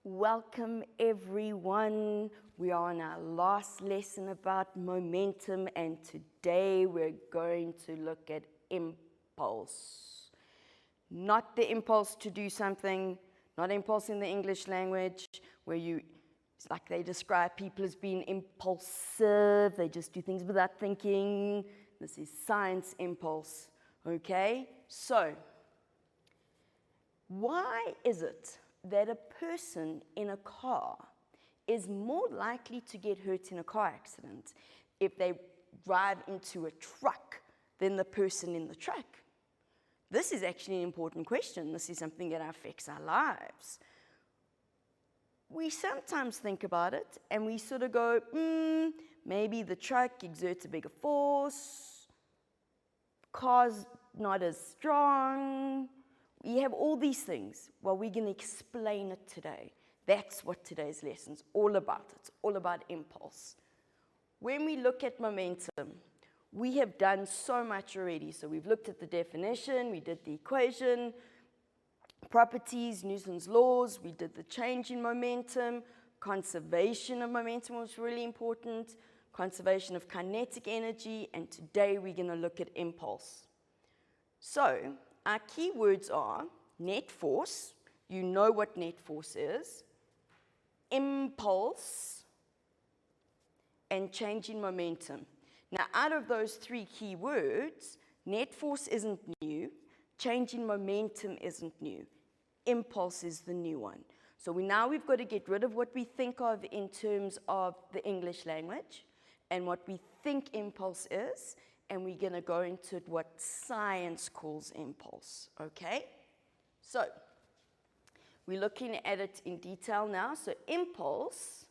Welcome everyone. We are on our last lesson about momentum, and today we're going to look at impulse. Not the impulse to do something, not impulse in the English language where it's like they describe people as being impulsive, they just do things without thinking. This is science impulse, okay? So, why is it that a person in a car is more likely to get hurt in a car accident if they drive into a truck than the person in the truck? This is actually an important question. This is something that affects our lives. We sometimes think about it and we sort of go, maybe the truck exerts a bigger force, car's not as strong. We have all these things. Well, we're going to explain it today. That's what today's lesson's all about. It's all about impulse. When we look at momentum, we have done so much already. So we've looked at the definition, we did the equation, properties, Newton's laws, we did the change in momentum, conservation of momentum was really important, conservation of kinetic energy, and today we're going to look at impulse. So, our key words are net force, you know what net force is, impulse, and change in momentum. Now, out of those three key words, net force isn't new, change in momentum isn't new, impulse is the new one. So we've got to get rid of what we think of in terms of the English language and what we think impulse is, and we're going to go into what science calls impulse, okay? So, we're looking at it in detail now. So, impulse,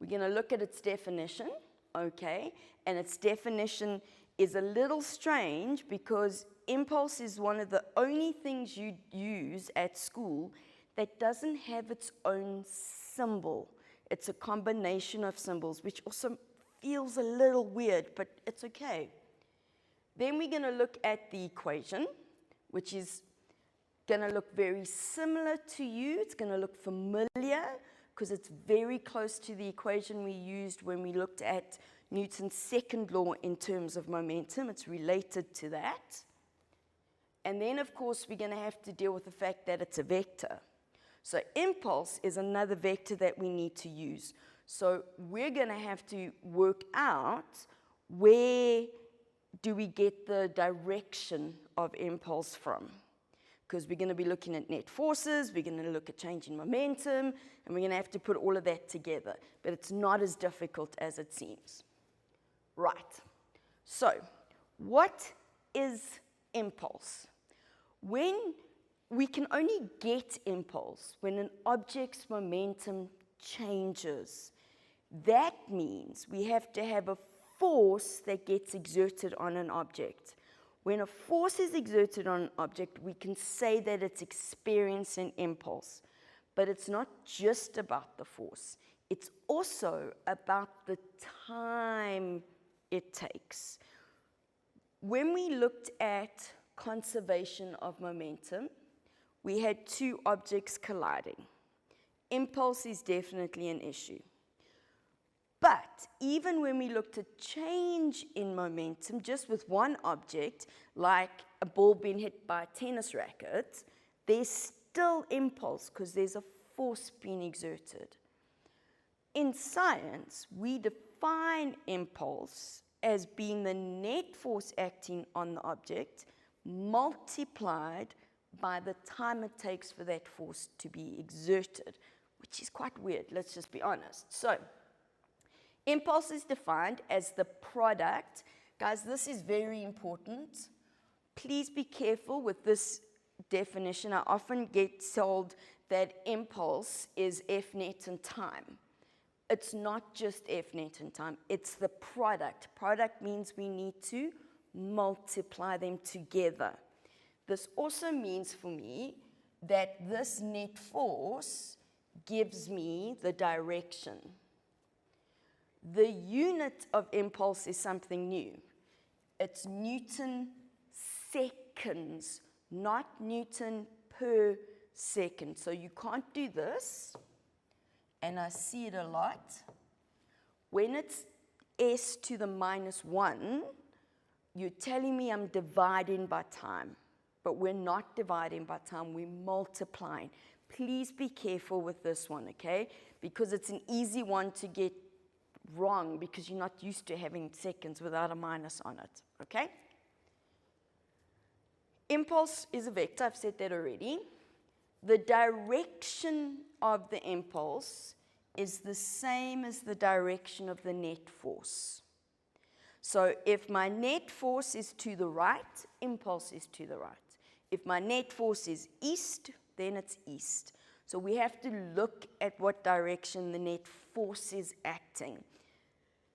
we're going to look at its definition, okay? And its definition is a little strange because impulse is one of the only things you use at school that doesn't have its own symbol. It's a combination of symbols, which also feels a little weird, but it's okay. Then we're going to look at the equation, which is going to look very similar to you. It's going to look familiar because it's very close to the equation we used when we looked at Newton's second law in terms of momentum. It's related to that. And then, of course, we're going to have to deal with the fact that it's a vector. So impulse is another vector that we need to use. So we're going to have to work out where do we get the direction of impulse from? Because we're going to be looking at net forces, we're going to look at change in momentum, and we're going to have to put all of that together. But it's not as difficult as it seems. Right. So, what is impulse? When we can only get impulse when an object's momentum changes. That means we have to have a force that gets exerted on an object. When a force is exerted on an object, we can say that it's experiencing impulse. But it's not just about the force. It's also about the time it takes. When we looked at conservation of momentum, we had two objects colliding. Impulse is definitely an issue. But even when we looked at change in momentum, just with one object, like a ball being hit by a tennis racket, there's still impulse because there's a force being exerted. In science, we define impulse as being the net force acting on the object multiplied by the time it takes for that force to be exerted, which is quite weird, let's just be honest. So, impulse is defined as the product. Guys, this is very important. Please be careful with this definition. I often get told that impulse is F net and time. It's not just F net and time, it's the product. Product means we need to multiply them together. This also means for me that this net force gives me the direction. The unit of impulse is something new. It's Newton seconds, not Newton per second. So you can't do this. and I see it a lot, when it's s to the minus 1, you're telling me I'm dividing by time. But we're not dividing by time, we're multiplying. Please be careful with this one, okay? Because it's an easy one to get wrong because you're not used to having seconds without a minus on it, okay? Impulse is a vector, I've said that already. The direction of the impulse is the same as the direction of the net force. So if my net force is to the right, impulse is to the right. If my net force is east, then it's east. So we have to look at what direction the net force is acting.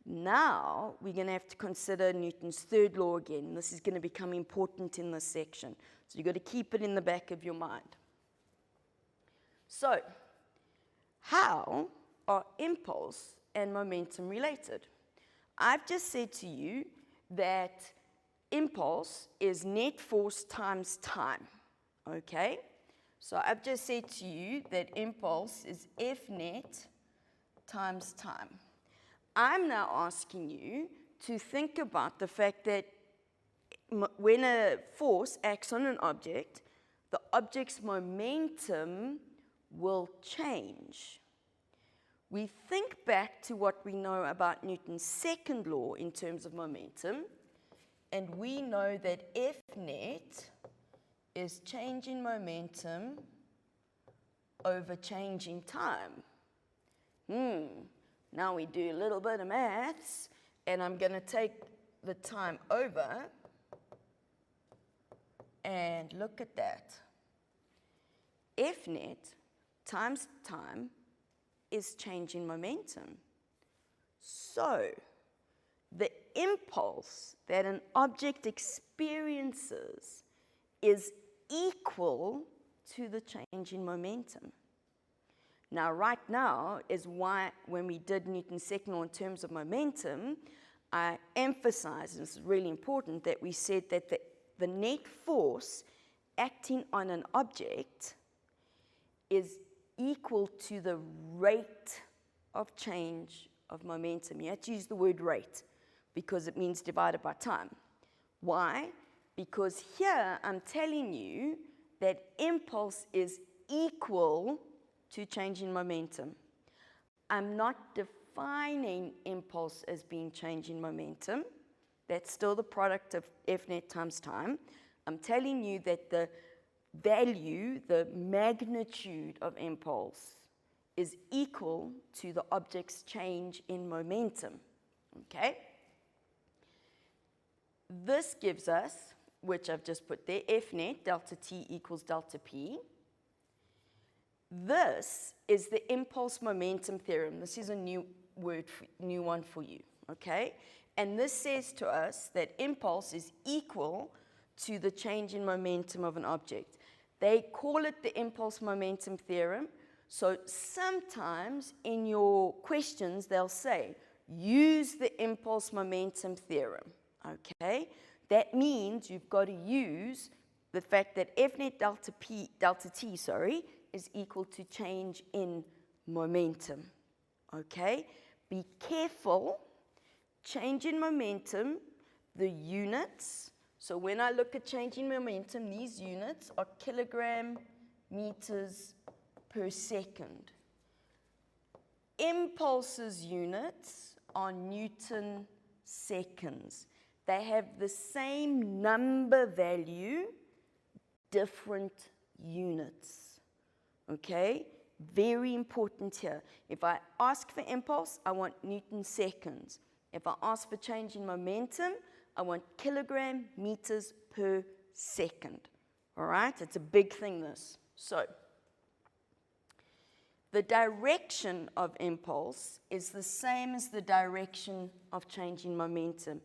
Now we're going to have to consider Newton's third law again. This is going to become important in this section. So you've got to keep it in the back of your mind. So, how are impulse and momentum related? I've just said to you that impulse is net force times time, okay? So I've just said to you that impulse is F net times time. I'm now asking you to think about the fact that when a force acts on an object, the object's momentum will change. We think back to what we know about Newton's second law in terms of momentum, and we know that F net is change in momentum over change in time. Now we do a little bit of maths, and I'm going to take the time over, and look at that. F net times time is change in momentum. So, the impulse that an object experiences is equal to the change in momentum. Now, right now is why when we did Newton's second law in terms of momentum, I emphasized, and this is really important, that we said that the net force acting on an object is equal to the rate of change of momentum. You have to use the word rate because it means divided by time. Why? Because here I'm telling you that impulse is equal to change in momentum. I'm not defining impulse as being change in momentum. That's still the product of F net times time. I'm telling you that the value, the magnitude of impulse is equal to the object's change in momentum, okay? This gives us, which I've just put there, F net delta T equals delta P. This is the impulse momentum theorem. This is a new one for you, okay? And this says to us that impulse is equal to the change in momentum of an object. They call it the impulse momentum theorem. So sometimes in your questions, they'll say, use the impulse momentum theorem, okay? That means you've got to use the fact that F net delta T, is equal to change in momentum, okay? Be careful, change in momentum, the units. So when I look at change in momentum, these units are kilogram meters per second. Impulses units are Newton seconds. They have the same number value, different units, okay? Very important here. If I ask for impulse, I want Newton seconds. If I ask for change in momentum, I want kilogram meters per second. All right? It's a big thing, this. So, the direction of impulse is the same as the direction of change in momentum.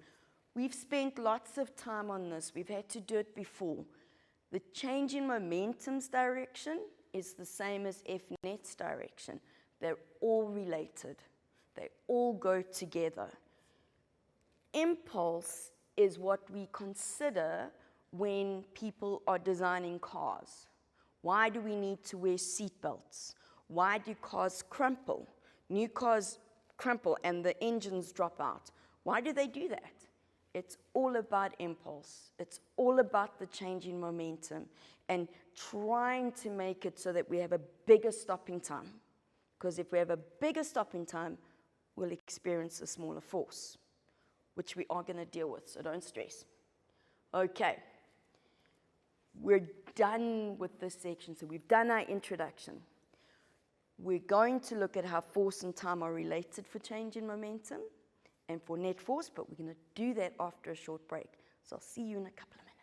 We've spent lots of time on this. We've had to do it before. The change in momentum's direction is the same as F net's direction. They're all related. They all go together. Impulse is what we consider when people are designing cars. Why do we need to wear seat belts? Why do cars crumple? New cars crumple and the engines drop out. Why do they do that? It's all about impulse. It's all about the change in momentum and trying to make it so that we have a bigger stopping time. Because if we have a bigger stopping time, we'll experience a smaller force, which we are going to deal with, so don't stress. Okay, we're done with this section, so we've done our introduction. We're going to look at how force and time are related for change in momentum and for net force, but we're going to do that after a short break. So I'll see you in a couple of minutes.